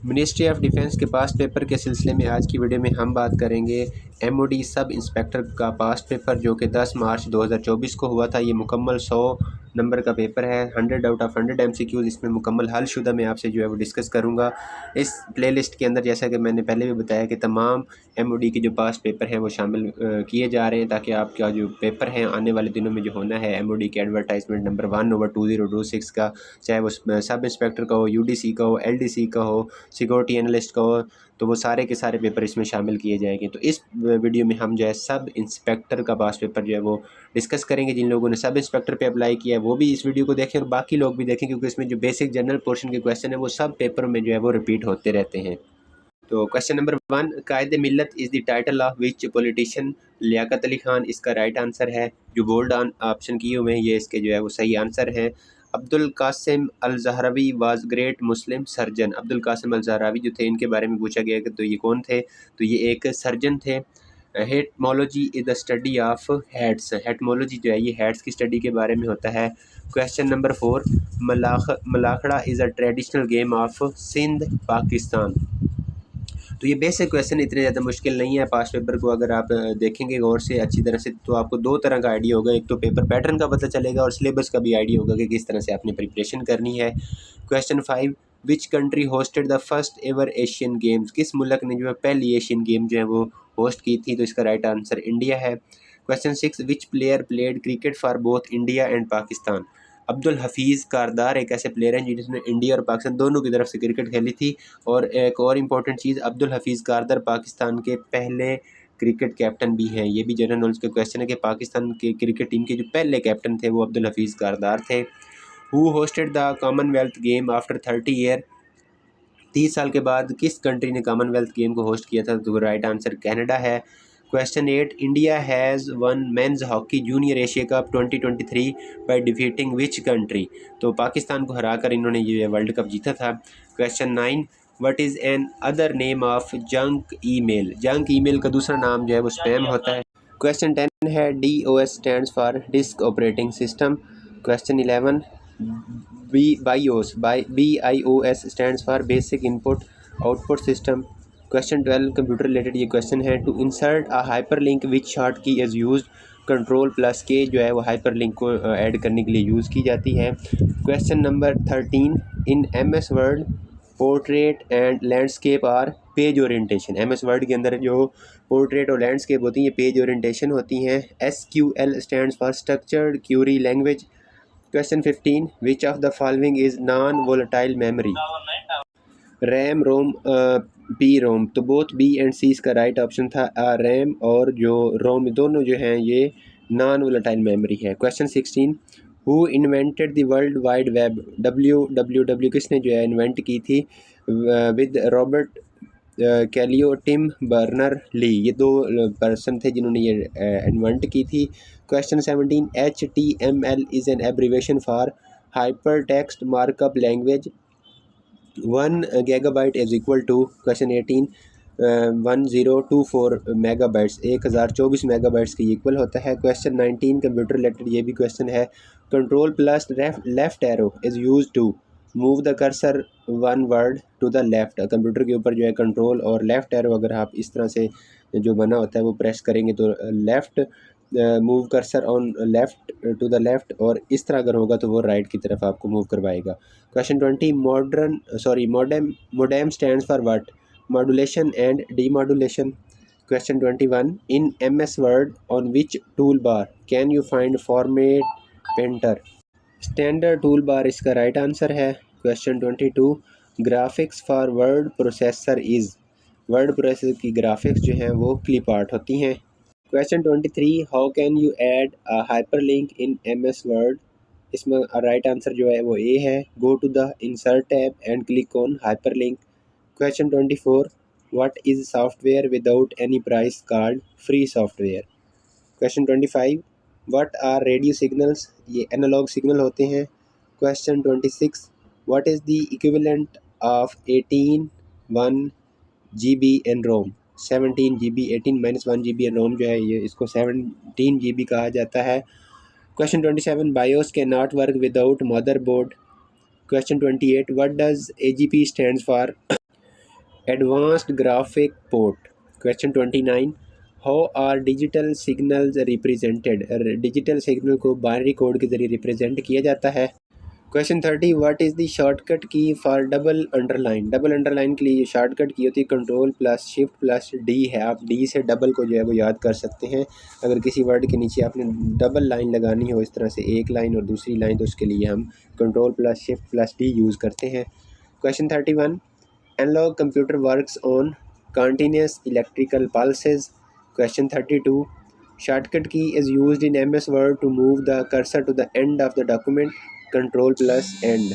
Ministry of defence के past paper के सिलसिले में आज की वीडियो में हम बात करेंगे एमओडी सब इंस्पेक्टर का पास्ट पेपर जो कि 10 मार्च 2024 को हुआ था। ये मुकम्मल 100 नंबर का पेपर है। 100 आउट ऑफ 100 एमसीक्यूज़ इसमें मुकम्मल हल शुदा मैं आपसे जो है वो डिस्कस करूँगा इस प्लेलिस्ट के अंदर। जैसा कि मैंने पहले भी बताया कि तमाम एमओडी के जो पास्ट पेपर हैं वो शामिल किए जा रहे हैं ताकि आपका जो पेपर है आने वाले दिनों में जो होना है एमओडी के एडवर्टाइजमेंट नंबर 1/2026 का, चाहे वो सब इंस्पेक्टर का हो, यूडीसी का हो, एलडीसी का हो, सिक्योरिटी एनालिस्ट का हो, तो वो सारे के सारे पेपर इसमें शामिल किए जाएंगे। तो इस वीडियो में हम जो है सब इंस्पेक्टर का पास पेपर जो है वो डिस्कस करेंगे। जिन लोगों ने सब इंस्पेक्टर पे अप्लाई किया है वो भी इस वीडियो को देखें और बाकी लोग भी देखें, क्योंकि इसमें जो बेसिक जनरल पोर्शन के क्वेश्चन है वो सब पेपर में जो है वो रिपीट होते रहते हैं। तो question number 1, Quaid Millat is the title of which politician? Liaquat Ali Khan इसका राइट आंसर है। जो बोल्ड ऑप्शन किए हुए हैं ये इसके जो है वो सही आंसर है। Abdul Qasim al Zahrawi was great Muslim surgeon. Abdul Qasim al Zahrawi जो थे इनके बारे में पूछा गया कि तो ये कौन थे, तो ये एक सर्जन थे। Haematology is the study of heads. Haematology जो है ये हेड्स की स्टडी के बारे में होता है। Question number 4, Malakhra is a traditional game of Sindh Pakistan. तो ये बेसिक क्वेश्चन इतने ज़्यादा मुश्किल नहीं है। पास्ट पेपर को अगर आप देखेंगे गौर से अच्छी तरह से तो आपको दो तरह का आइडिया होगा। एक तो पेपर पैटर्न का पता चलेगा और सिलेबस का भी आइडिया होगा कि किस तरह से आपने प्रिपरेशन करनी है। Question 5, which country hosted the first ever Asian games? किस मुल्क ने जो है पहली एशियन गेम जो है वो होस्ट की थी? तो इसका राइट आंसर इंडिया है। Question 6, which player played cricket for both India and Pakistan? Abdul Hafeez Kardar एक ऐसे प्लेयर हैं जिन्होंने इंडिया और पाकिस्तान दोनों की तरफ से क्रिकेट खेली थी। और एक और इम्पोर्टेंट चीज़, अब्दुल हफीज़ कारदार पाकिस्तान के पहले क्रिकेट कैप्टन भी हैं। ये भी जनरल नॉलेज का क्वेश्चन है कि पाकिस्तान के क्रिकेट टीम के जो पहले कैप्टन थे वो अब्दुल हफीज़ कारदार थे। Who hosted the Commonwealth game after 30 year? 30 साल के बाद किस कंट्री ने कॉमनवेल्थ गेम को होस्ट किया था? तो राइट आंसर कनाडा है। Question 8, India has one men's hockey junior Asia cup 2023 by defeating which country? तो पाकिस्तान को हराकर इन्होंने ये वर्ल्ड कप जीता था। Question 9, what is an other name of junk email? Junk email का दूसरा नाम जो है वो स्पैम होता है। क्वेश्चन 10 है DOS stands for disk operating system. Question 11, BIOS stands for basic input output system. Question 12 computer related ये क्वेश्चन है। To insert a hyper link which short key is used? Ctrl+K जो है वो hyper link को add करने के लिए use की जाती है। Question number 13, in MS Word portrait and landscape are page orientation. MS Word के अंदर जो पोर्ट्रेट और लैंडस्केप होती हैं ये पेज ओरिएंटेशन होती हैं। SQL stands for structured query language. Question 15, which of the following is non volatile memory? RAM, ROM, B ROM. तो बोथ बी एंड सी इसका राइट ऑप्शन था। रैम और जो रोम दोनों जो हैं ये नॉन वोलेटाइल मेमोरी है। Question 16, who invented the world wide web? WWW किसने जो है इन्वेंट की थी? With Robert Cailliau, Tim Berners Lee. ये दो पर्सन थे जिन्होंने ये इन्वेंट की थी। Question 17, HTML is an abbreviation for hypertext markup language. 1 gigabyte is equal to. Question 18, 1024 megabytes 1024 megabytes के इक्वल होता है। क्वेश्चन 19 कंप्यूटर रिलेटेड ये भी क्वेश्चन है। Ctrl+ left arrow is use to move the cursor one word to the left. Computer के ऊपर जो है कंट्रोल और लेफ़्ट एरो अगर आप इस तरह से जो बना होता है वो प्रेस करेंगे तो left move cursor on left to the left, और इस तरह अगर होगा तो वो राइट की तरफ आपको मूव करवाएगा। Question 20, modem stands for what? Modulation and demodulation. Question 21, in MS word on which tool bar can you find format painter? Standard tool bar इसका राइट आंसर है। Question 22, graphics for word processor is? Word processor की graphics जो हैं वो clip art होती हैं। Question 23, how can you add a hyperlink in MS word? इसमें right answer जो है वो ए है। Go to the insert tab and click on hyperlink. Question 24, what is software without any price card? Free software. Question 25, what are radio signals? ये analog signal होते हैं। Question 26, what is the equivalent of 18 GB in ROM? 17 GB, 18 - 1 GB in ROM जो है ये इसको 17 GB कहा जाता है। Question 27, BIOS can not work without motherboard. Question 28, what does AGP stands for? Advanced graphic port. Question 29. How are digital signals represented? Digital signal को binary code के ज़रिए रिप्रेजेंट किया जाता है। Question 30. What is the shortcut key for double underline? Double underline के लिए ये shortcut key होती है control plus shift plus D है। आप डी से डबल को जो है वो याद कर सकते हैं। अगर किसी वर्ड के नीचे आपने डबल लाइन लगानी हो, इस तरह से एक लाइन और दूसरी लाइन, तो उसके लिए हम control plus shift plus D use करते हैं। Question 31. Analogue computer works on continuous electrical pulses. Question 32. Shortcut key is used in MS Word to move the cursor to the end of the document. Control plus and.